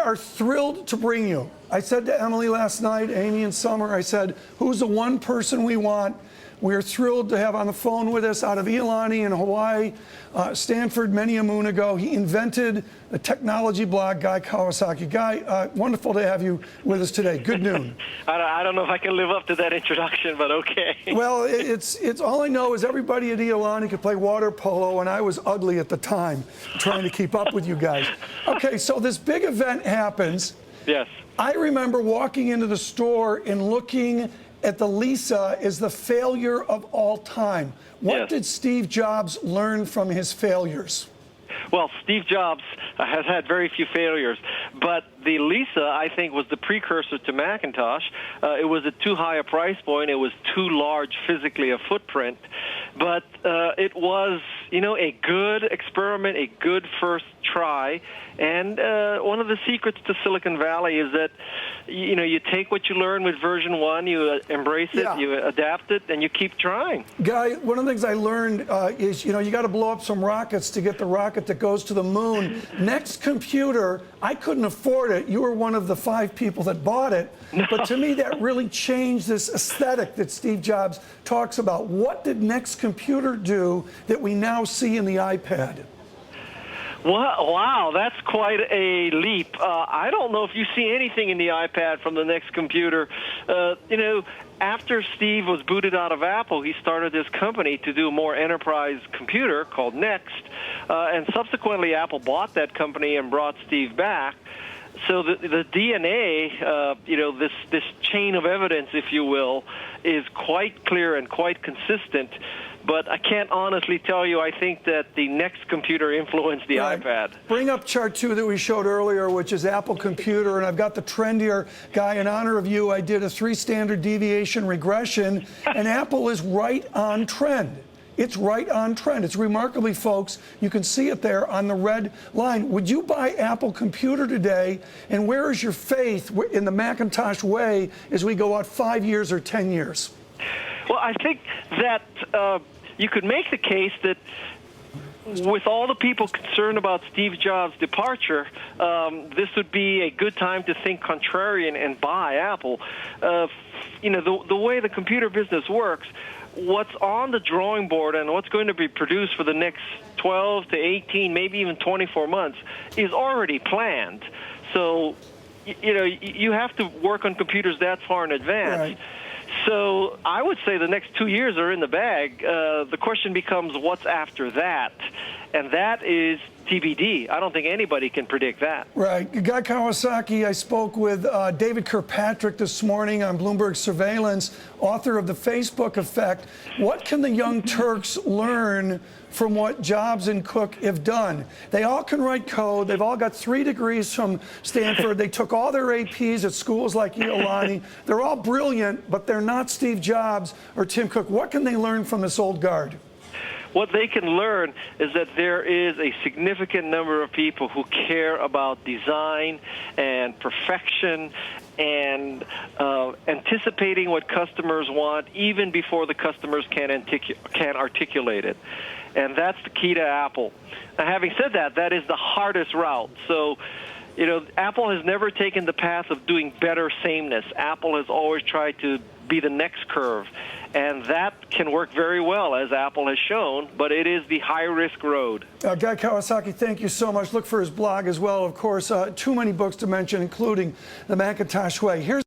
are thrilled to bring you. I said to Emily last night, Amy and Summer, I said, who's the one person we want? We're thrilled to have on the phone with us out of Iolani in Hawaii, Stanford many a moon ago. He invented a technology blog, Guy Kawasaki. Guy, wonderful to have you with us today. Good noon. I don't know if I can live up to that introduction, but okay. Well, it's all I know is everybody at Iolani could play water polo, and I was ugly at the time trying to keep up with you guys. Okay, so this big event happens. Yes. I remember walking into the store and looking at the Lisa as the failure of all time. What Yes. did Steve Jobs learn from his failures? Well, Steve Jobs has had very few failures, but the Lisa, I think, was the precursor to Macintosh. It was at too high a price point. It was too large physically a footprint, but it was, a good experiment, a good first try. And one of the secrets to Silicon Valley is that, you take what you learn with version 1, you embrace it, you adapt it, and you keep trying. Guy, one of the things I learned is, you got to blow up some rockets to get the rocket that goes to the moon. Next computer, I couldn't afford it. You were one of the 5 people that bought it. No. But to me, that really changed this aesthetic that Steve Jobs talks about. What did Next Computer do that we now see in the iPad? Wow, that's quite a leap. I don't know if you see anything in the iPad from the Next Computer. After Steve was booted out of Apple, he started this company to do a more enterprise computer called Next, and subsequently Apple bought that company and brought Steve back. So the DNA, this chain of evidence, if you will, is quite clear and quite consistent. But I can't honestly tell you, I think that the Next Computer influenced the iPad. Bring up chart 2 that we showed earlier, which is Apple Computer, and I've got the trend here. Guy, in honor of you, I did a 3 standard deviation regression, and Apple is right on trend. It's right on trend. It's remarkably, folks, you can see it there on the red line. Would you buy Apple Computer today, and where is your faith in the Macintosh way as we go out 5 years or 10 years? Well, I think that you could make the case that with all the people concerned about Steve Jobs' departure, this would be a good time to think contrarian and buy Apple. The way the computer business works, what's on the drawing board and what's going to be produced for the next 12 to 18, maybe even 24 months is already planned. So, you have to work on computers that far in advance. Right. So I would say the next 2 years are in the bag. The question becomes what's after that, and that is TBD. I don't think anybody can predict that. Right. Guy Kawasaki, I spoke with David Kirkpatrick this morning on Bloomberg Surveillance, author of The Facebook Effect. What can the Young Turks learn from what Jobs and Cook have done? They all can write code. They've all got 3 degrees from Stanford. They took all their APs at schools like Iolani. They're all brilliant, but they're not Steve Jobs or Tim Cook. What can they learn from this old guard? What they can learn is that there is a significant number of people who care about design and perfection and anticipating what customers want even before the customers can articulate it. And that's the key to Apple. Now, having said that, that is the hardest route. So, Apple has never taken the path of doing better sameness. Apple has always tried to be the next curve. And that can work very well, as Apple has shown, but it is the high-risk road. Guy Kawasaki, thank you so much. Look for his blog as well, of course. Too many books to mention, including The Macintosh Way. Here's